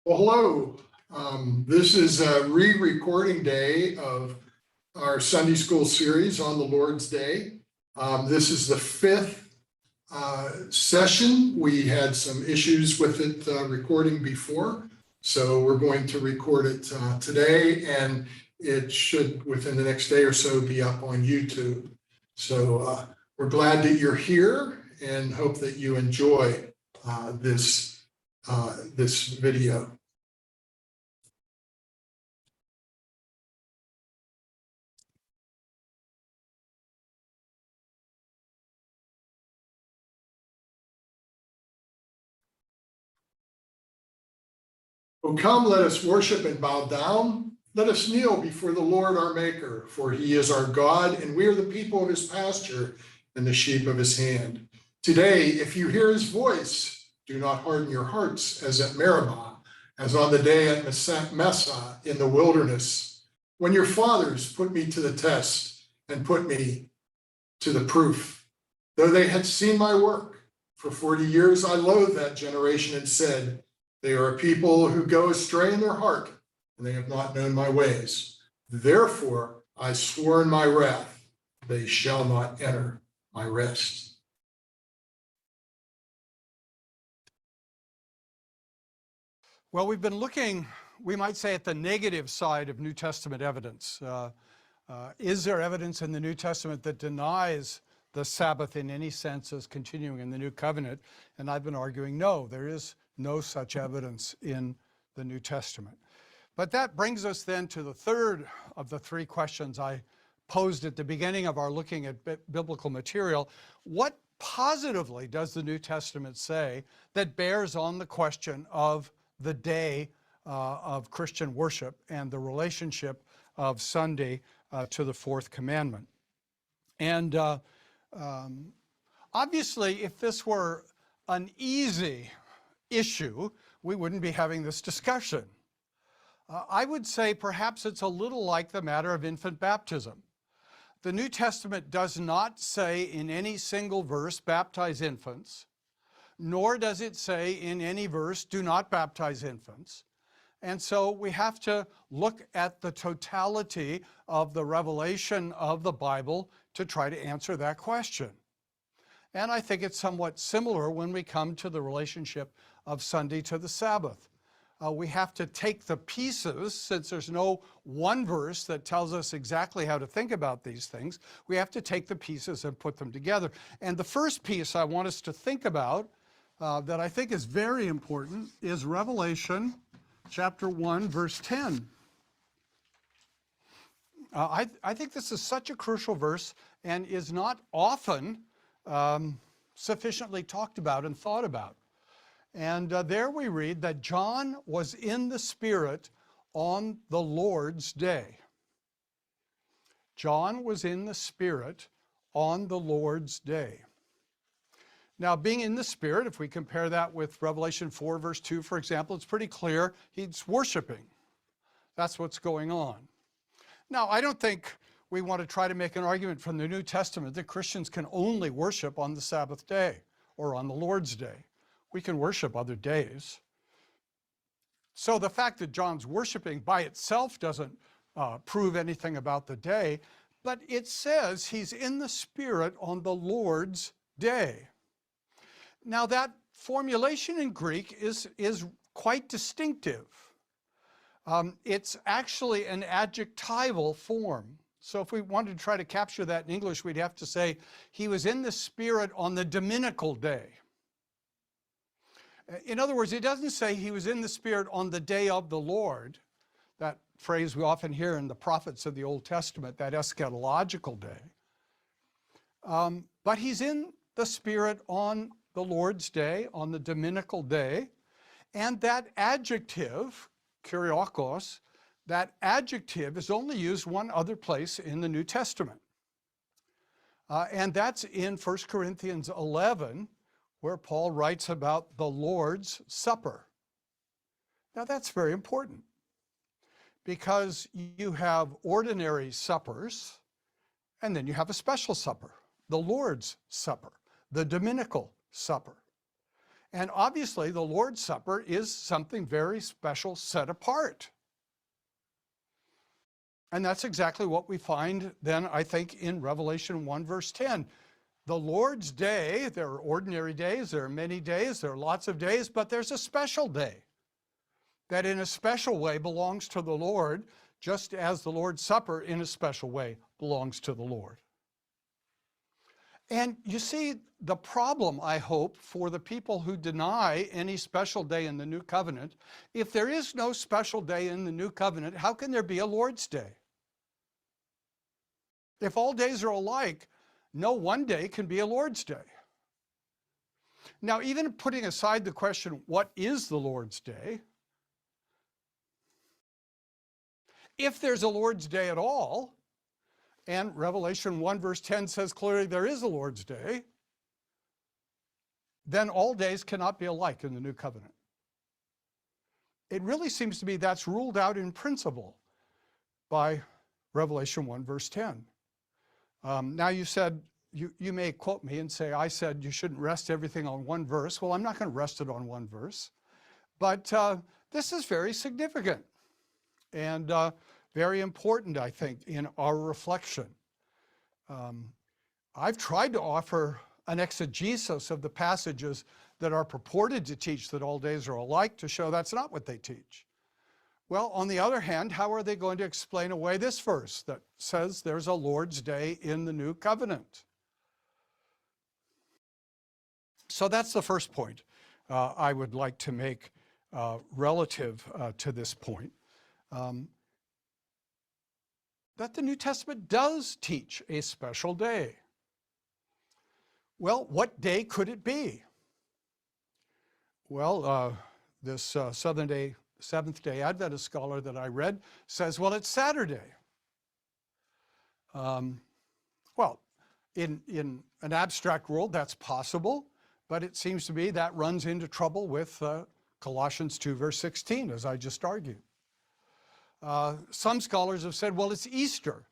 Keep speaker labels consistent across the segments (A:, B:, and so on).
A: Well, hello. This is a re-recording day of our Sunday school series on the Lord's Day. This is the fifth session. We had some issues with it recording before, so we're going to record it today, and it should, within the next day or so, be up on YouTube. So we're glad that you're here and hope that you enjoy this video. Oh, come, let us worship and bow down. Let us kneel before the Lord our Maker, for he is our God, and we are the people of his pasture and the sheep of his hand. Today, if you hear his voice, do not harden your hearts as at Meribah, as on the day at Massa in the wilderness, when your fathers put me to the test and put me to the proof. Though they had seen my work, for 40 years I loathed that generation and said, they are a people who go astray in their heart, and they have not known my ways. Therefore, I swore in my wrath, they shall not enter my rest.
B: Well, we've been looking, we might say, at the negative side of New Testament evidence. Is there evidence in the New Testament that denies the Sabbath in any sense as continuing in the New Covenant? And I've been arguing, no, there is no such evidence in the New Testament. But that brings us then to the third of the three questions I posed at the beginning of our looking at biblical material. What positively does the New Testament say that bears on the question of the day of Christian worship and the relationship of Sunday to the fourth commandment? And obviously, if this were an easy issue, we wouldn't be having this discussion. I would say perhaps it's a little like the matter of infant baptism. The New Testament does not say in any single verse, baptize infants, nor does it say in any verse, do not baptize infants. And so we have to look at the totality of the revelation of the Bible to try to answer that question. And I think it's somewhat similar when we come to the relationship of Sunday to the Sabbath. We have to take the pieces, since there's no one verse that tells us exactly how to think about these things, we have to take the pieces and put them together. And the first piece I want us to think about that I think is very important is Revelation chapter 1, verse 10. I think this is such a crucial verse and is not often sufficiently talked about and thought about. And there we read that John was in the Spirit on the Lord's day. John was in the Spirit on the Lord's day. Now, being in the Spirit, if we compare that with Revelation 4, verse 2, for example, it's pretty clear he's worshiping. That's what's going on. Now, I don't think we want to try to make an argument from the New Testament that Christians can only worship on the Sabbath day or on the Lord's day. We can worship other days. So the fact that John's worshiping by itself doesn't prove anything about the day, but it says he's in the Spirit on the Lord's day. Now that formulation in Greek is quite distinctive. It's actually an adjectival form. So if we wanted to try to capture that in English, we'd have to say he was in the Spirit on the Dominical day. In other words, it doesn't say he was in the Spirit on the day of the Lord, that phrase we often hear in the prophets of the Old Testament, that eschatological day. But he's in the Spirit on the Lord's day, on the Dominical day, and that adjective, kuriakos, that adjective is only used one other place in the New Testament. And that's in 1 Corinthians 11, where Paul writes about the Lord's Supper. Now that's very important because you have ordinary suppers and then you have a special supper, the Lord's Supper, the Dominical Supper. And obviously, the Lord's Supper is something very special, set apart. And that's exactly what we find then, I think, in Revelation 1, verse 10. The Lord's day, there are ordinary days, there are many days, there are lots of days, but there's a special day that in a special way belongs to the Lord, just as the Lord's Supper in a special way belongs to the Lord. And you see, the problem, I hope, for the people who deny any special day in the New Covenant, if there is no special day in the New Covenant, how can there be a Lord's Day? If all days are alike, no one day can be a Lord's Day. Now, even putting aside the question, what is the Lord's Day? If there's a Lord's Day at all, and Revelation 1 verse 10 says clearly there is a Lord's Day, then all days cannot be alike in the New Covenant. It really seems to me that's ruled out in principle by Revelation 1 verse 10. Now you said, you may quote me and say, I said you shouldn't rest everything on one verse. Well, I'm not going to rest it on one verse. But this is very significant and very important, I think, in our reflection. I've tried to offer an exegesis of the passages that are purported to teach that all days are alike to show that's not what they teach. Well, on the other hand, how are they going to explain away this verse that says there's a Lord's Day in the New Covenant? So that's the first point I would like to make relative to this point. That the New Testament does teach a special day. Well, what day could it be? Well, this Seventh-day Adventist scholar that I read says, well, it's Saturday. Well, in an abstract world, that's possible, but it seems to me that runs into trouble with Colossians 2, verse 16, as I just argued. Some scholars have said, well, it's Easter.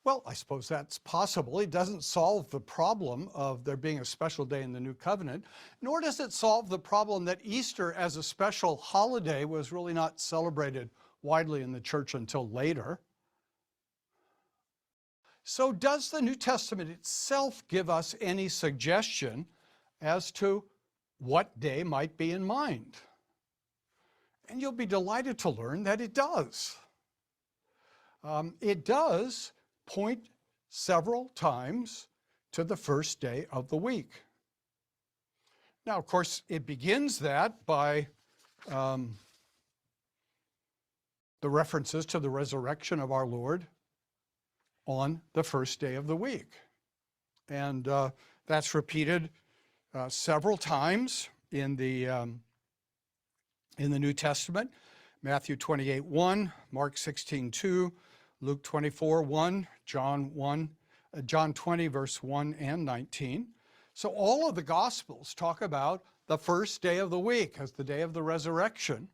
B: Well, I suppose that's possible. It doesn't solve the problem of there being a special day in the New Covenant, nor does it solve the problem that Easter as a special holiday was really not celebrated widely in the church until later. So does the New Testament itself give us any suggestion as to what day might be in mind? And you'll be delighted to learn that it does. It does point several times to the first day of the week. Now, of course, it begins that by the references to the resurrection of our Lord on the first day of the week. And that's repeated several times in the New Testament. Matthew 28:1, Mark 16:2, Luke 24:1, John 20, verse 1 and 19. So all of the Gospels talk about the first day of the week as the day of the resurrection.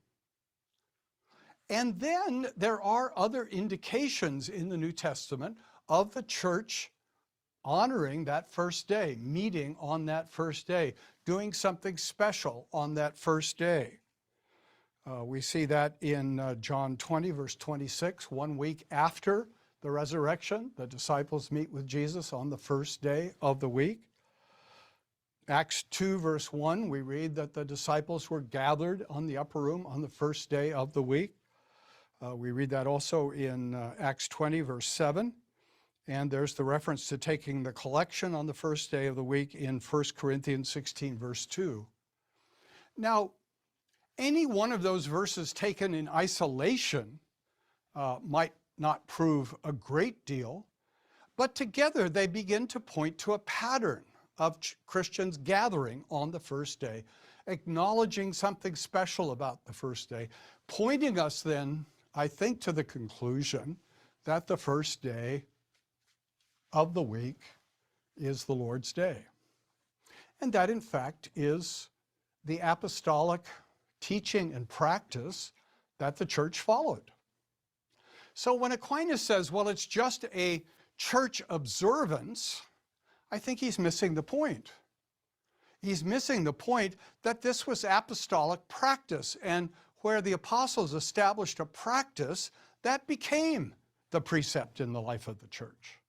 B: And then there are other indications in the New Testament of the church honoring that first day, meeting on that first day, doing something special on that first day. We see that in John 20, verse 26, 1 week after the resurrection, the disciples meet with Jesus on the first day of the week. Acts 2, verse 1, we read that the disciples were gathered on the upper room on the first day of the week. We read that also in Acts 20, verse 7. And there's the reference to taking the collection on the first day of the week in 1 Corinthians 16, verse 2. Now, any one of those verses taken in isolation might not prove a great deal, but together they begin to point to a pattern of Christians gathering on the first day, acknowledging something special about the first day, pointing us then, I think, to the conclusion that the first day of the week is the Lord's Day. And that, in fact, is the apostolic teaching and practice that the church followed. So when Aquinas says, well, it's just a church observance, I think he's missing the point. He's missing the point that this was apostolic practice, and where the apostles established a practice, that became the precept in the life of the church.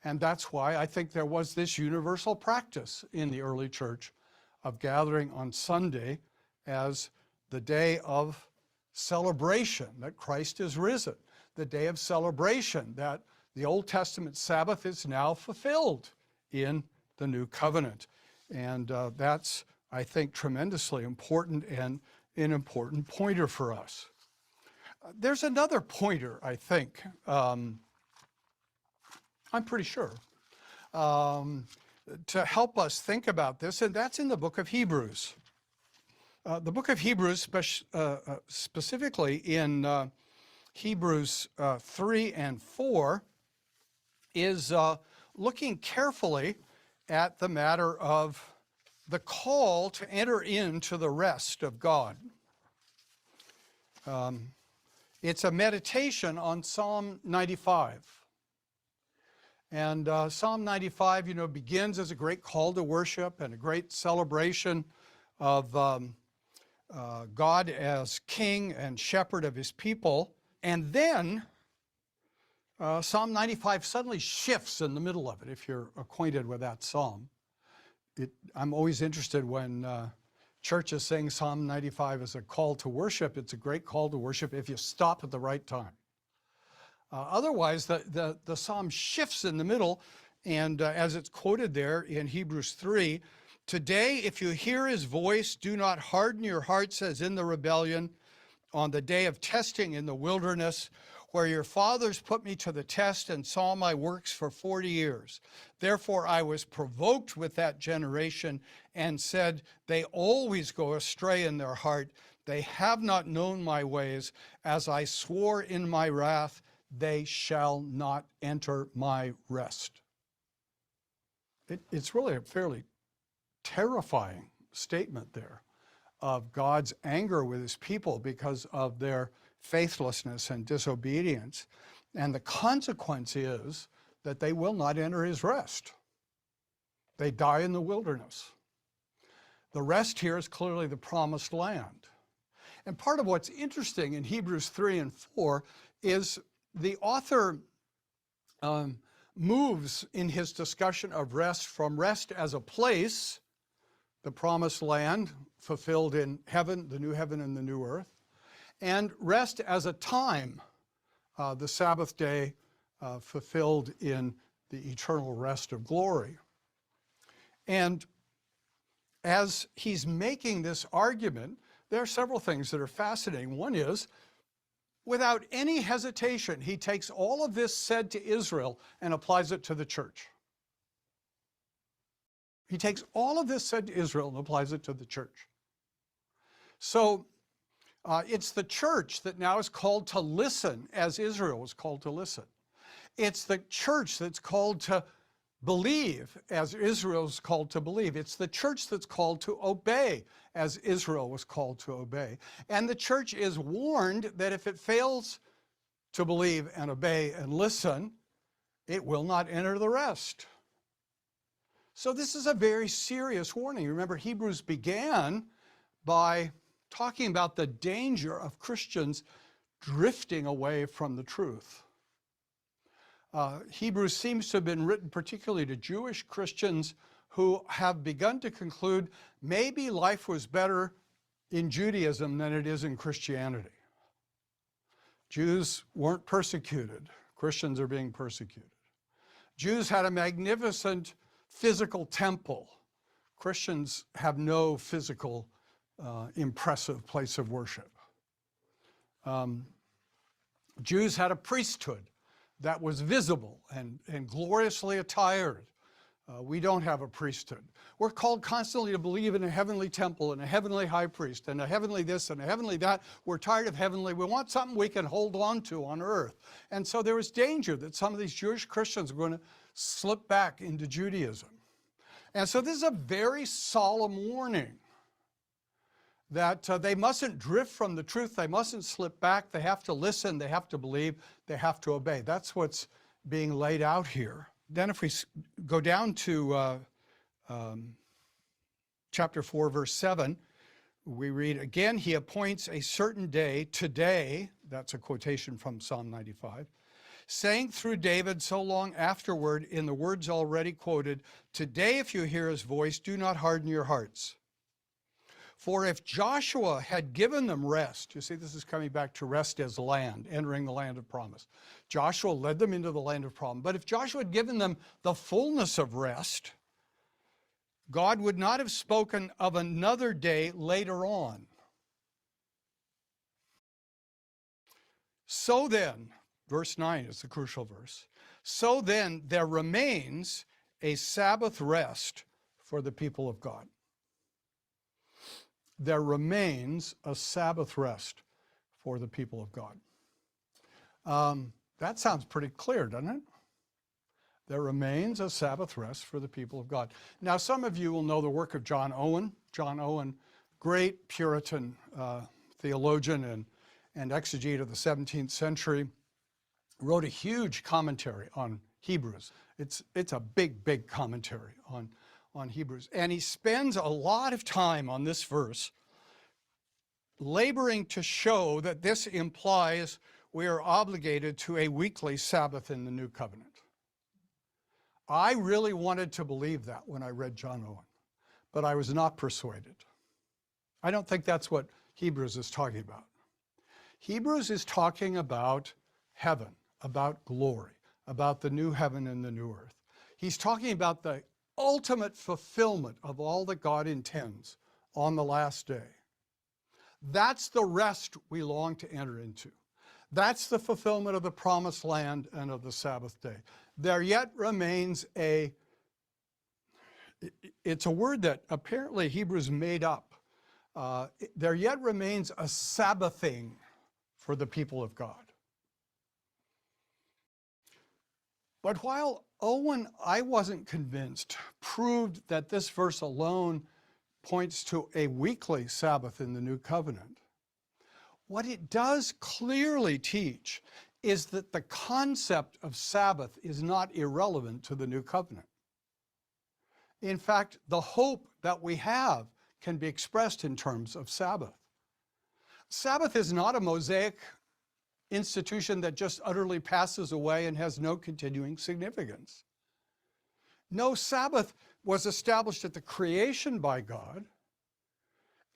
B: And that's why I think there was this universal practice in the early church of gathering on Sunday as the day of celebration that Christ is risen, the day of celebration that the Old Testament Sabbath is now fulfilled in the New Covenant. And that's, I think, tremendously important and an important pointer for us. There's another pointer, I think, I'm pretty sure, to help us think about this, and that's in the book of Hebrews. The book of Hebrews, specifically in Hebrews 3 and 4, is looking carefully at the matter of the call to enter into the rest of God. It's a meditation on Psalm 95. And Psalm 95, begins as a great call to worship and a great celebration of God as king and shepherd of his people. And then Psalm 95 suddenly shifts in the middle of it, if you're acquainted with that psalm. I'm always interested when churches sing Psalm 95 as a call to worship. It's a great call to worship if you stop at the right time. Otherwise, the psalm shifts in the middle, and as it's quoted there in Hebrews 3, today, if you hear his voice, do not harden your hearts as in the rebellion on the day of testing in the wilderness, where your fathers put me to the test and saw my works for 40 years. Therefore I was provoked with that generation and said, they always go astray in their heart. They have not known my ways. As I swore in my wrath, they shall not enter my rest. It's really a fairly terrifying statement there of God's anger with his people because of their faithlessness and disobedience. And the consequence is that they will not enter his rest. They die in the wilderness. The rest here is clearly the promised land. And part of what's interesting in Hebrews 3 and 4 is the author moves in his discussion of rest from rest as a place, the promised land fulfilled in heaven, the new heaven and the new earth, and rest as a time, the Sabbath day fulfilled in the eternal rest of glory. And as he's making this argument, there are several things that are fascinating. One is, without any hesitation, he takes all of this said to Israel and applies it to the church. He takes all of this said to Israel and applies it to the church. So it's the church that now is called to listen as Israel was called to listen. It's the church that's called to believe as Israel was called to believe. It's the church that's called to obey as Israel was called to obey. And the church is warned that if it fails to believe and obey and listen, it will not enter the rest. So this is a very serious warning. Remember, Hebrews began by talking about the danger of Christians drifting away from the truth. Hebrews seems to have been written particularly to Jewish Christians who have begun to conclude maybe life was better in Judaism than it is in Christianity. Jews weren't persecuted. Christians are being persecuted. Jews had a magnificent physical temple. Christians have no physical impressive place of worship. Jews had a priesthood that was visible and gloriously attired. We don't have a priesthood. We're called constantly to believe in a heavenly temple and a heavenly high priest and a heavenly this and a heavenly that. We're tired of heavenly. We want something we can hold on to on earth. And so there was danger that some of these Jewish Christians were going to slip back into Judaism. And so this is a very solemn warning that they mustn't drift from the truth. They mustn't slip back. They have to listen. They have to believe. They have to obey. That's what's being laid out here. Then if we go down to chapter 4, verse 7, we read, again, he appoints a certain day, today, that's a quotation from Psalm 95, saying through David so long afterward in the words already quoted, today if you hear his voice, do not harden your hearts. For if Joshua had given them rest, you see, this is coming back to rest as land, entering the land of promise. Joshua led them into the land of promise. But if Joshua had given them the fullness of rest, God would not have spoken of another day later on. So then, verse 9 is the crucial verse. So then there remains a Sabbath rest for the people of God. There remains a Sabbath rest for the people of God. That sounds pretty clear, doesn't it? There remains a Sabbath rest for the people of God. Now, some of you will know the work of John Owen. John Owen, great Puritan theologian and exegete of the 17th century, wrote a huge commentary on Hebrews. It's a big commentary on Hebrews. And he spends a lot of time on this verse, laboring to show that this implies we are obligated to a weekly Sabbath in the New Covenant. I really wanted to believe that when I read John Owen, but I was not persuaded. I don't think that's what Hebrews is talking about. Hebrews is talking about heaven, about glory, about the new heaven and the new earth. He's talking about the ultimate fulfillment of all that God intends on the last day. That's the rest we long to enter into. That's the fulfillment of the promised land and of the Sabbath day. There yet remains it's a word that apparently Hebrews made up. There yet remains a Sabbathing for the people of God. But while Owen, I wasn't convinced, proved that this verse alone points to a weekly Sabbath in the New Covenant, what it does clearly teach is that the concept of Sabbath is not irrelevant to the New Covenant. In fact, the hope that we have can be expressed in terms of Sabbath. Sabbath is not a Mosaic institution that just utterly passes away and has no continuing significance. No, Sabbath was established at the creation by God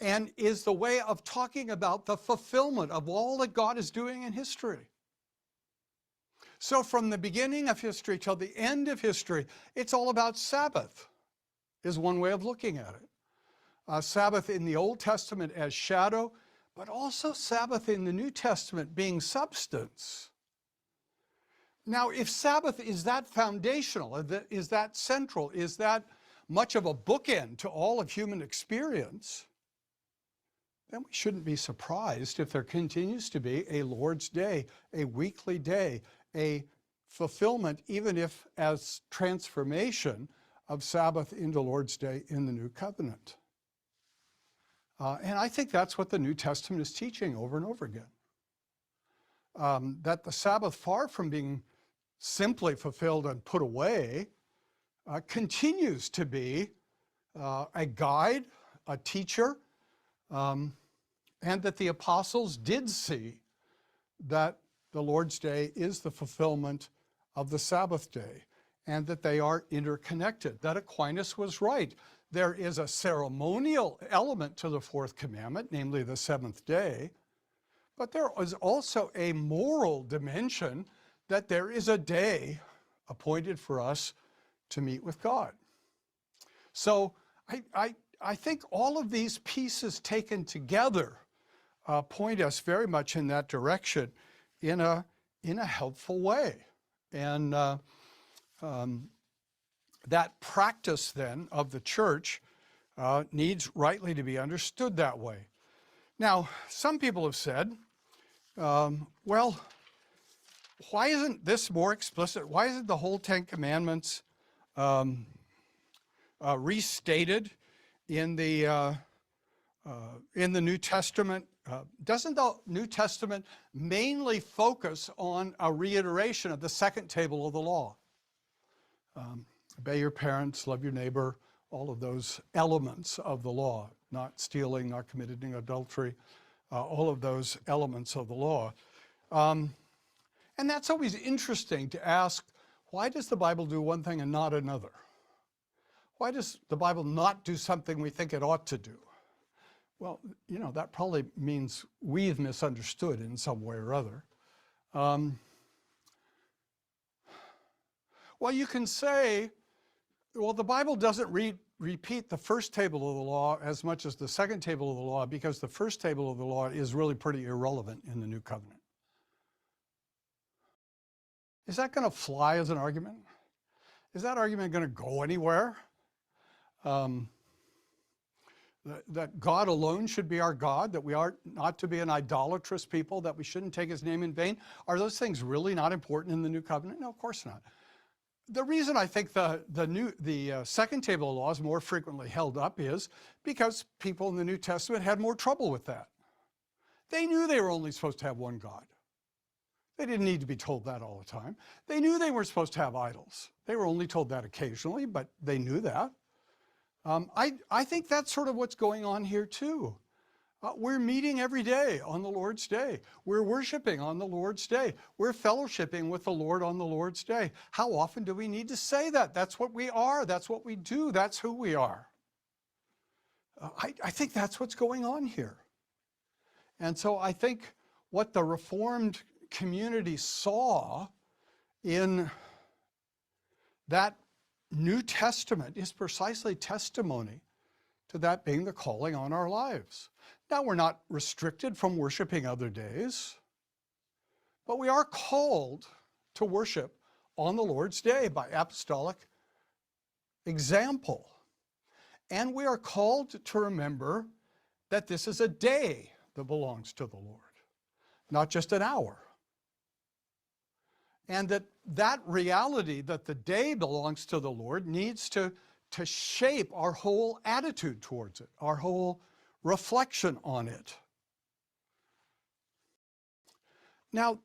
B: and is the way of talking about the fulfillment of all that God is doing in history. So from the beginning of history till the end of history, it's all about Sabbath, is one way of looking at it. Sabbath in the Old Testament as shadow, but also Sabbath in the New Testament being substance. Now, if Sabbath is that foundational, is that central, is that much of a bookend to all of human experience, then we shouldn't be surprised if there continues to be a Lord's Day, a weekly day, a fulfillment, even if as transformation of Sabbath into Lord's Day in the New Covenant. And I think that's what the New Testament is teaching over and over again. That the Sabbath, far from being simply fulfilled and put away, continues to be a guide, a teacher, and that the apostles did see that the Lord's Day is the fulfillment of the Sabbath day, and that they are interconnected, that Aquinas was right. There is a ceremonial element to the fourth commandment, namely the seventh day, but there is also a moral dimension that there is a day appointed for us to meet with God. So I think all of these pieces taken together point us very much in that direction in a helpful way. And that practice then of the church needs rightly to be understood that way. Now, some people have said, well, why isn't this more explicit? Why isn't the whole Ten Commandments restated in the New Testament? Doesn't the New Testament mainly focus on a reiteration of the second table of the law? Obey your parents, love your neighbor, all of those elements of the law, not stealing, not committing adultery, all of those elements of the law. And that's always interesting to ask, why does the Bible do one thing and not another? Why does the Bible not do something we think it ought to do? Well, you know, that probably means we've misunderstood in some way or other. Well, you can say, well, the Bible doesn't repeat the first table of the law as much as the second table of the law, because the first table of the law is really pretty irrelevant in the New Covenant. Is that going to fly as an argument? Is that argument going to go anywhere? That God alone should be our God, that we are not to be an idolatrous people, that we shouldn't take his name in vain? Are those things really not important in the New Covenant? No, of course not. The reason I think the second table of law is more frequently held up is because people in the New Testament had more trouble with that. They knew they were only supposed to have one God. They didn't need to be told that all the time. They knew they were supposed to have idols. They were only told that occasionally, but they knew that. I think that's sort of what's going on here too. We're meeting every day on the Lord's Day. We're worshiping on the Lord's Day. We're fellowshipping with the Lord on the Lord's Day. How often do we need to say that? That's what we are. That's what we do. That's who we are. I think that's what's going on here. And so I think what the Reformed community saw in that New Testament is precisely testimony to that being the calling on our lives. Now, we're not restricted from worshiping other days, but we are called to worship on the Lord's Day by apostolic example. And we are called to remember that this is a day that belongs to the Lord, not just an hour. And that reality that the day belongs to the Lord needs to shape our whole attitude towards it, our whole reflection on it. Now,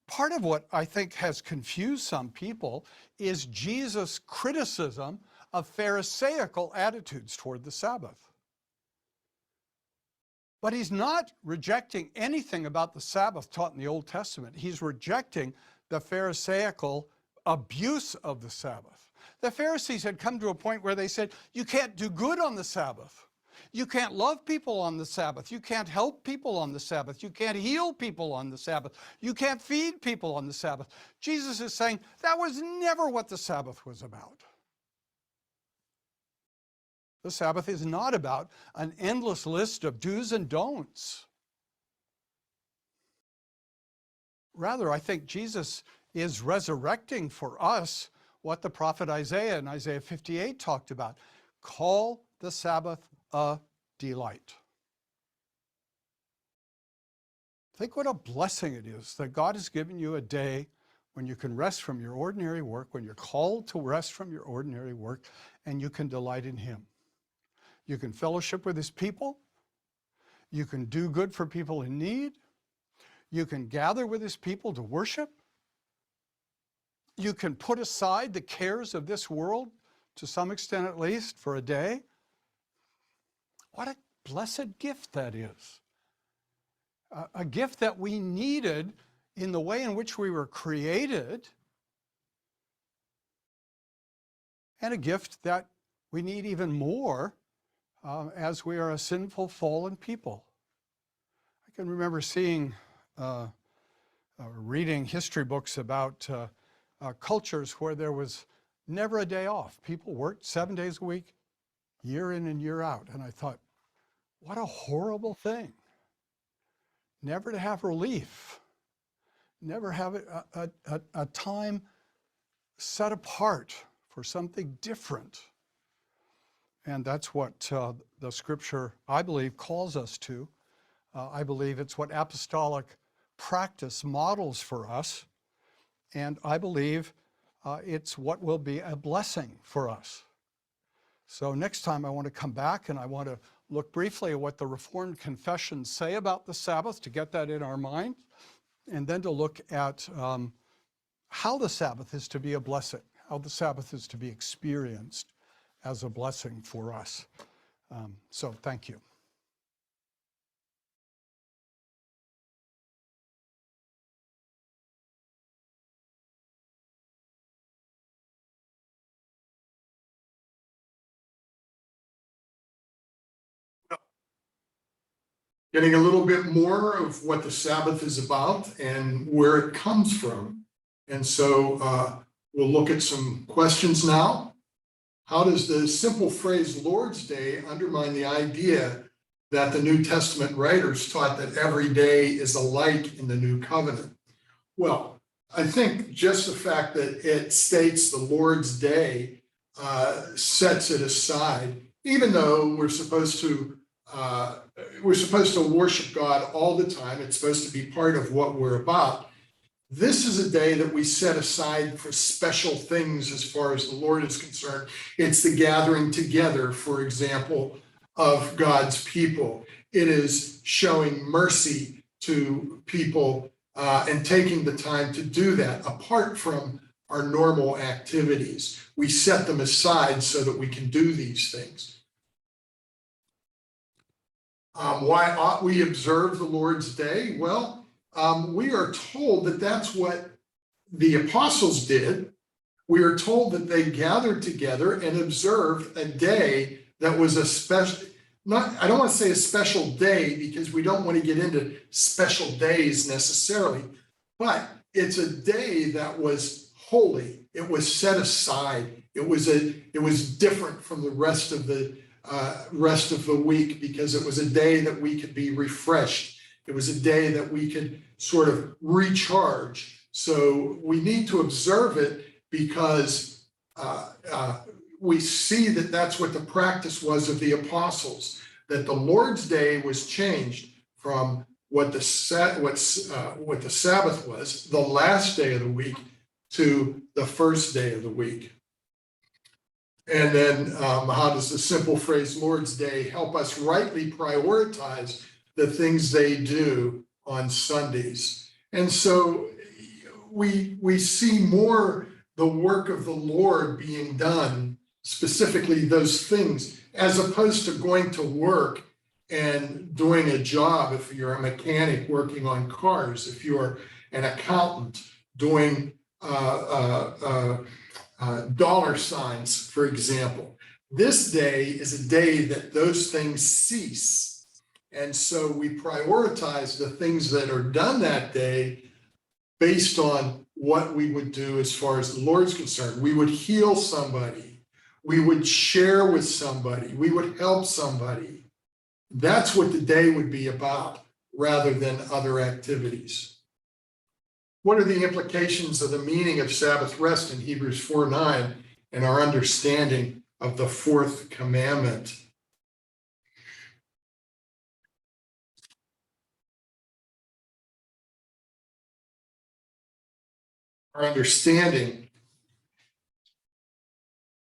B: part of what I think has confused some people is Jesus' criticism of Pharisaical attitudes toward the Sabbath. But he's not rejecting anything about the Sabbath taught in the Old Testament. He's rejecting the Pharisaical abuse of the Sabbath. The Pharisees had come to a point where they said, you can't do good on the Sabbath. You can't love people on the Sabbath. You can't help people on the Sabbath. You can't heal people on the Sabbath. You can't feed people on the Sabbath. Jesus is saying that was never what the Sabbath was about. The Sabbath is not about an endless list of do's and don'ts. Rather, I think Jesus is resurrecting for us what the prophet Isaiah in Isaiah 58 talked about. Call the Sabbath a delight. Think what a blessing it is that God has given you a day when you can rest from your ordinary work, when you're called to rest from your ordinary work, and you can delight in him. You can fellowship with his people. You can do good for people in need. You can gather with his people to worship. You can put aside the cares of this world, to some extent at least, for a day. What a blessed gift that is. A gift that we needed in the way in which we were created, and a gift that we need even more as we are a sinful, fallen people. I can remember seeing, reading history books about cultures where there was never a day off. People worked 7 days a week, year in and year out. And I thought, what a horrible thing. Never to have relief. Never have a time set apart for something different. And that's what the scripture, I believe, calls us to. I believe it's what apostolic practice models for us. And I believe it's what will be a blessing for us. So next time I want to come back and I want to look briefly at what the Reformed confessions say about the Sabbath to get that in our mind, and then to look at how the Sabbath is to be a blessing, how the Sabbath is to be experienced as a blessing for us. So thank you.
A: Getting a little bit more of what the Sabbath is about and where it comes from. And so we'll look at some questions now. How does the simple phrase Lord's Day undermine the idea that the New Testament writers taught that every day is alike in the New Covenant? Well, I think just the fact that it states the Lord's Day sets it aside, even though we're supposed to worship God all the time. It's supposed to be part of what we're about. This is a day that we set aside for special things as far as the Lord is concerned. It's the gathering together, for example, of God's people. It is showing mercy to people and taking the time to do that apart from our normal activities. We set them aside so that we can do these things. Why ought we observe the Lord's Day? Well, we are told that that's what the apostles did. We are told that they gathered together and observed a day that was a special, I don't want to say a special day because we don't want to get into special days necessarily, but it's a day that was holy. It was set aside. It was different from the rest of the week because it was a day that we could be refreshed. It was a day that we could sort of recharge. So we need to observe it because we see that that's what the practice was of the apostles, that the Lord's Day was changed from what the Sabbath was, the last day of the week, to the first day of the week. And then how does the simple phrase Lord's Day help us rightly prioritize the things they do on Sundays? And so we see more the work of the Lord being done, specifically those things, as opposed to going to work and doing a job. If you're a mechanic working on cars, if you're an accountant doing dollar signs, for example. This day is a day that those things cease. And so we prioritize the things that are done that day based on what we would do as far as the Lord's concerned. We would heal somebody. We would share with somebody. We would help somebody. That's what the day would be about rather than other activities. What are the implications of the meaning of Sabbath rest in Hebrews 4:9 and our understanding of the fourth commandment? Our understanding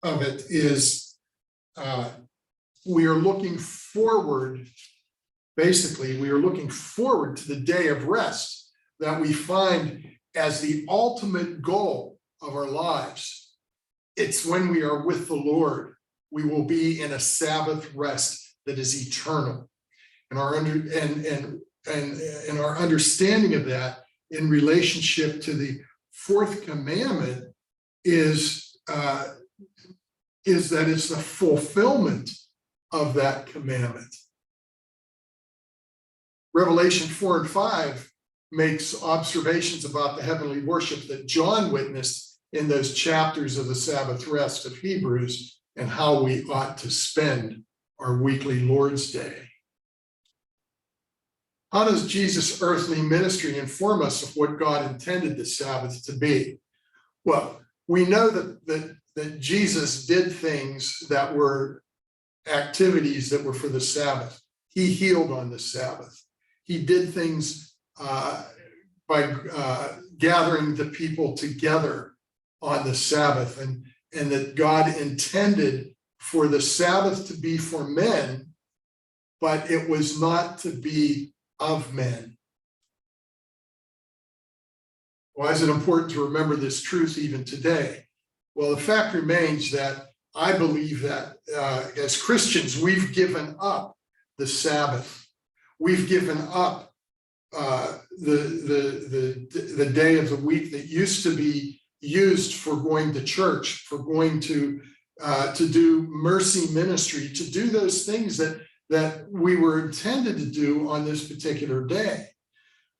A: of it is we are looking forward, basically, we are looking forward to the day of rest that we find as the ultimate goal of our lives. It's when we are with the Lord, we will be in a Sabbath rest that is eternal. And our understanding of that in relationship to the fourth commandment is that it's the fulfillment of that commandment. Revelation 4 and 5 makes observations about the heavenly worship that John witnessed in those chapters of the Sabbath rest of Hebrews and how we ought to spend our weekly Lord's Day. How does Jesus' earthly ministry inform us of what God intended the Sabbath to be? Well, we know that Jesus did things that were activities that were for the Sabbath. He healed on the Sabbath. He did things by gathering the people together on the Sabbath, and that God intended for the Sabbath to be for men, but it was not to be of men. Why is it important to remember this truth even today? Well, the fact remains that I believe that as Christians, we've given up the Sabbath. We've given up the day of the week that used to be used for going to church, for going to do mercy ministry, to do those things that we were intended to do on this particular day.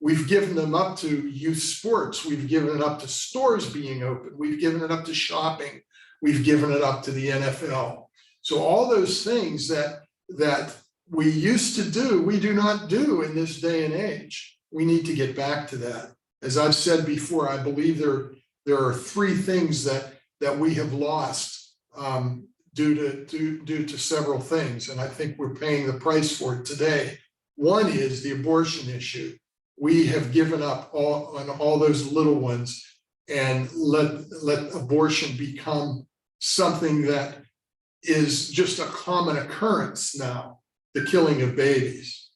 A: We've given them up to youth sports. We've given it up to stores being open. We've given it up to shopping. We've given it up to the NFL. So all those things that we used to do, we do not do in this day and age. We need to get back to that. As I've said before, I believe there are three things that we have lost due to several things, and I think we're paying the price for it today. One is the abortion issue. We have given up on all those little ones and let abortion become something that is just a common occurrence now, the killing of babies.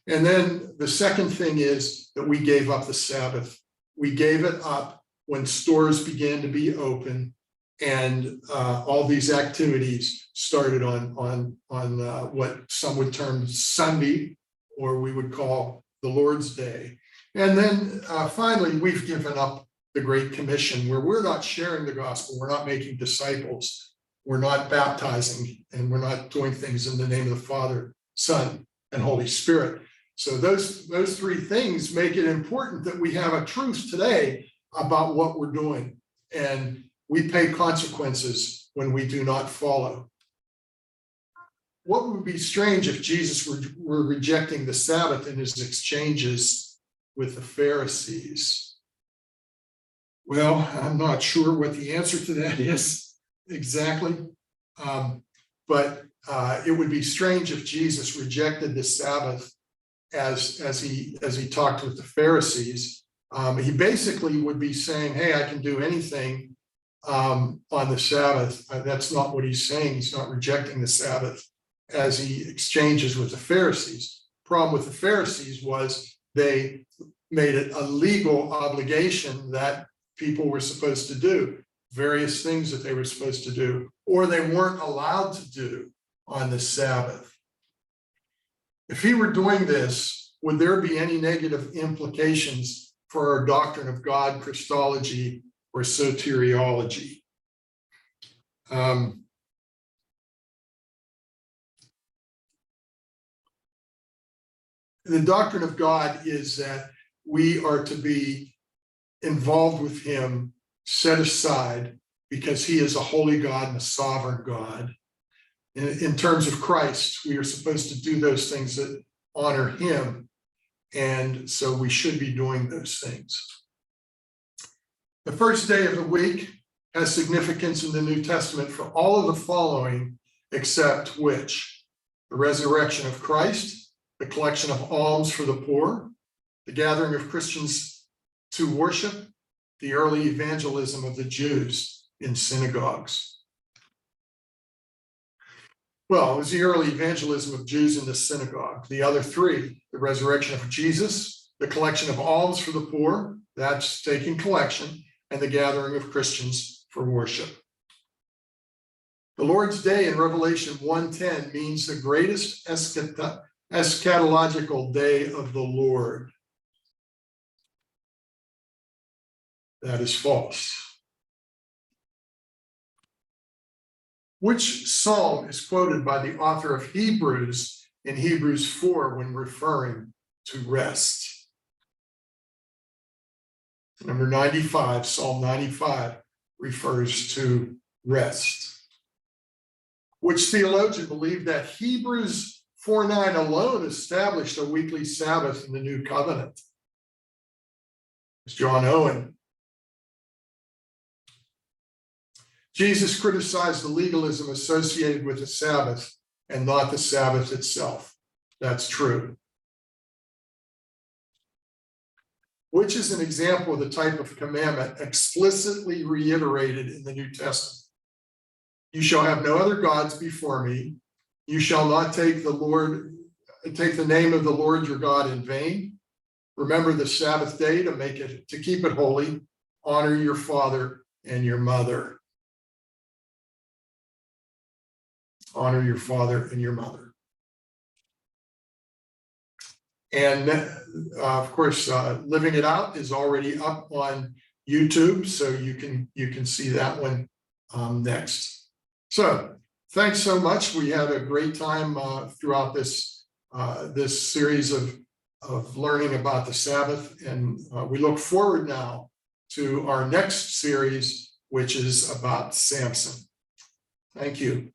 A: And then the second thing is that we gave up the Sabbath. We gave it up when stores began to be open and all these activities started on what some would term Sunday, or we would call the Lord's Day. And then finally, we've given up the Great Commission, where we're not sharing the gospel, we're not making disciples, we're not baptizing, and we're not doing things in the name of the Father, Son, and Holy Spirit. So those three things make it important that we have a truth today about what we're doing, and we pay consequences when we do not follow. What would be strange if Jesus were rejecting the Sabbath in his exchanges with the Pharisees? Well, I'm not sure what the answer to that is exactly, but it would be strange if Jesus rejected the Sabbath as he talked with the Pharisees. He basically would be saying, hey, I can do anything on the Sabbath. That's not what he's saying. He's not rejecting the Sabbath as he exchanges with the Pharisees. Problem with the Pharisees was they made it a legal obligation that people were supposed to do, various things that they were supposed to do, or they weren't allowed to do on the Sabbath. If he were doing this, would there be any negative implications for our doctrine of God, Christology, or soteriology? The doctrine of God is that we are to be involved with him, set aside, because he is a holy God and a sovereign God. In terms of Christ, we are supposed to do those things that honor him, and so we should be doing those things. The first day of the week has significance in the New Testament for all of the following, except which? The resurrection of Christ, the collection of alms for the poor, the gathering of Christians to worship, the early evangelism of the Jews in synagogues. Well, it was the early evangelism of Jews in the synagogue. The other three, the resurrection of Jesus, the collection of alms for the poor, that's taking collection, and the gathering of Christians for worship. The Lord's Day in Revelation 1:10 means the greatest eschatological day of the Lord. That is false. Which psalm is quoted by the author of Hebrews in Hebrews 4 when referring to rest? Number 95, Psalm 95, refers to rest. Which theologian believed that Hebrews 4:9 alone established a weekly Sabbath in the New Covenant? It's John Owen. Jesus criticized the legalism associated with the Sabbath and not the Sabbath itself. That's true. Which is an example of the type of commandment explicitly reiterated in the New Testament? You shall have no other gods before me. You shall not take the name of the Lord your God in vain. Remember the Sabbath day to keep it holy. Honor your father and your mother. honor your father and your mother. And of course, Living It Out is already up on YouTube, so you can see that one next. So thanks so much. We had a great time throughout this series of learning about the Sabbath, and we look forward now to our next series, which is about Samson. Thank you.